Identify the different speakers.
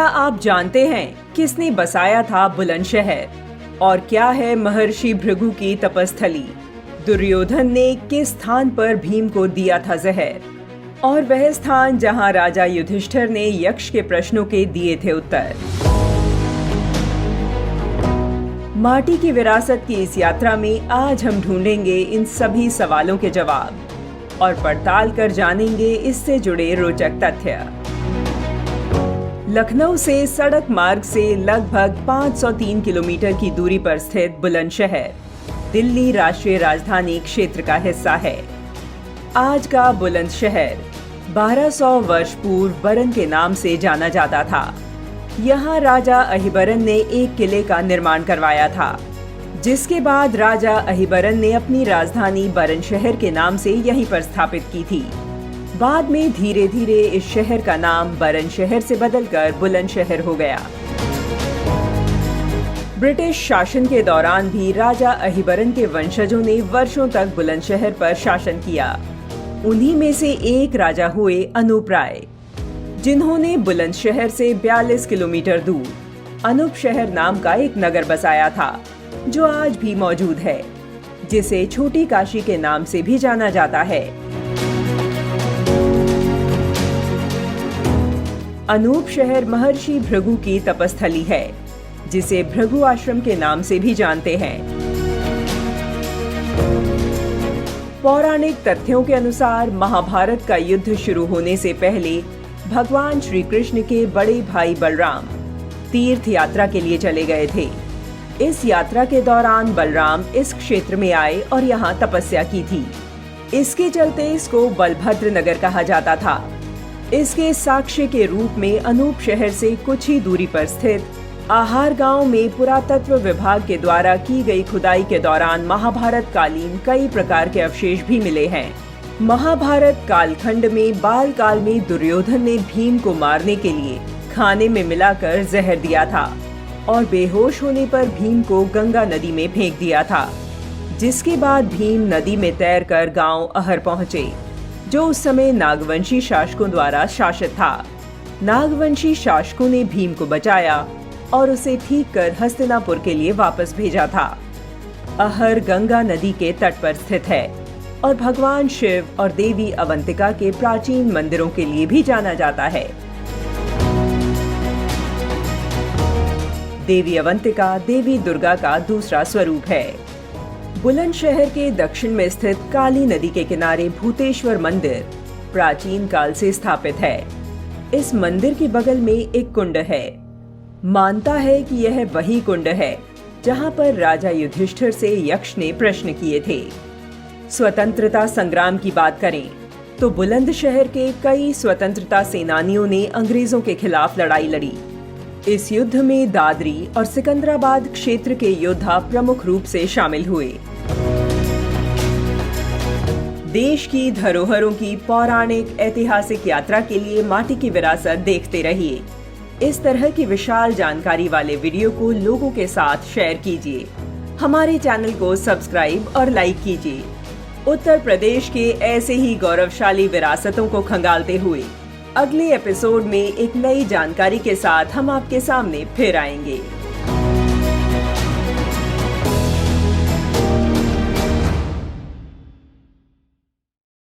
Speaker 1: क्या आप जानते हैं किसने बसाया था बुलंदशहर और क्या है महर्षि भृगु की तपस्थली? दुर्योधन ने किस स्थान पर भीम को दिया था जहर और वह स्थान जहां राजा युधिष्ठिर ने यक्ष के प्रश्नों के दिए थे उत्तर। माटी की विरासत की इस यात्रा में आज हम ढूंढेंगे इन सभी सवालों के जवाब और पड़ताल कर जानेंगे इससे जुड़े रोचक तथ्य। लखनऊ से सड़क मार्ग से लगभग 503 किलोमीटर की दूरी पर स्थित बुलंदशहर दिल्ली राष्ट्रीय राजधानी क्षेत्र का हिस्सा है। आज का बुलंदशहर 1200 वर्ष पूर्व बरन के नाम से जाना जाता था। यहाँ राजा अहिबरन ने एक किले का निर्माण करवाया था, जिसके बाद राजा अहिबरन ने अपनी राजधानी बरन शहर के नाम से यहीं पर स्थापित की थी। बाद में धीरे धीरे इस शहर का नाम बरन शहर से बदलकर बुलंदशहर हो गया। ब्रिटिश शासन के दौरान भी राजा अहिबरन के वंशजों ने वर्षों तक बुलंदशहर पर शासन किया। उन्हीं में से एक राजा हुए अनूप राय, जिन्होंने बुलंदशहर से 42 किलोमीटर दूर अनूप शहर नाम का एक नगर बसाया था, जो आज भी मौजूद है, जिसे छोटी काशी के नाम से भी जाना जाता है। अनूप शहर महर्षि भृगु की तपस्थली है, जिसे भृगु आश्रम के नाम से भी जानते हैं। पौराणिक तथ्यों के अनुसार महाभारत का युद्ध शुरू होने से पहले भगवान श्री कृष्ण के बड़े भाई बलराम तीर्थ यात्रा के लिए चले गए थे। इस यात्रा के दौरान बलराम इस क्षेत्र में आए और यहाँ तपस्या की थी। इसके चलते इसको बलभद्र नगर कहा जाता था। इसके साक्ष्य के रूप में अनूप शहर से कुछ ही दूरी पर स्थित आहार गांव में पुरातत्व विभाग के द्वारा की गई खुदाई के दौरान महाभारत कालीन कई प्रकार के अवशेष भी मिले हैं। महाभारत कालखंड में बाल काल में दुर्योधन ने भीम को मारने के लिए खाने में मिलाकर जहर दिया था और बेहोश होने पर भीम को गंगा नदी में फेंक दिया था, जिसके बाद भीम नदी में तैरकर गांव अहर पहुंचे, जो उस समय नागवंशी शासकों द्वारा शासित था। नागवंशी शासकों ने भीम को बचाया और उसे ठीक कर हस्तिनापुर के लिए वापस भेजा था। अहर गंगा नदी के तट पर स्थित है और भगवान शिव और देवी अवंतिका के प्राचीन मंदिरों के लिए भी जाना जाता है। देवी अवंतिका देवी दुर्गा का दूसरा स्वरूप है। बुलंदशहर के दक्षिण में स्थित काली नदी के किनारे भूतेश्वर मंदिर प्राचीन काल से स्थापित है। इस मंदिर के बगल में एक कुंड है। मानता है कि यह वही कुंड है जहां पर राजा युधिष्ठिर से यक्ष ने प्रश्न किए थे। स्वतंत्रता संग्राम की बात करें तो बुलंदशहर के कई स्वतंत्रता सेनानियों ने अंग्रेजों के खिलाफ लड़ाई लड़ी। इस युद्ध में दादरी और सिकंदराबाद क्षेत्र के योद्धा प्रमुख रूप से शामिल हुए। देश की धरोहरों की पौराणिक ऐतिहासिक यात्रा के लिए माटी की विरासत देखते रहिए। इस तरह की विशाल जानकारी वाले वीडियो को लोगों के साथ शेयर कीजिए। हमारे चैनल को सब्सक्राइब और लाइक कीजिए। उत्तर प्रदेश के ऐसे ही गौरवशाली विरासतों को खंगालते हुए अगले एपिसोड में एक नई जानकारी के साथ हम आपके सामने फिर आएंगे।